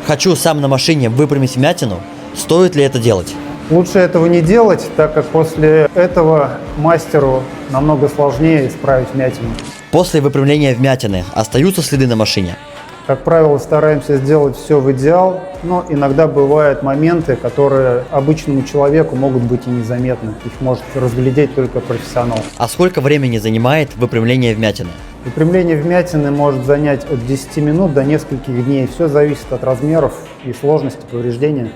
Хочу сам на машине выпрямить вмятину. Стоит ли это делать? Лучше этого не делать, так как после этого мастеру намного сложнее исправить вмятину. После выпрямления вмятины остаются следы на машине? Как правило, стараемся сделать все в идеал, но иногда бывают моменты, которые обычному человеку могут быть и незаметны. Их может разглядеть только профессионал. А сколько времени занимает выпрямление вмятины? Выпрямление вмятины может занять от 10 минут до нескольких дней. Все зависит от размеров и сложности повреждения.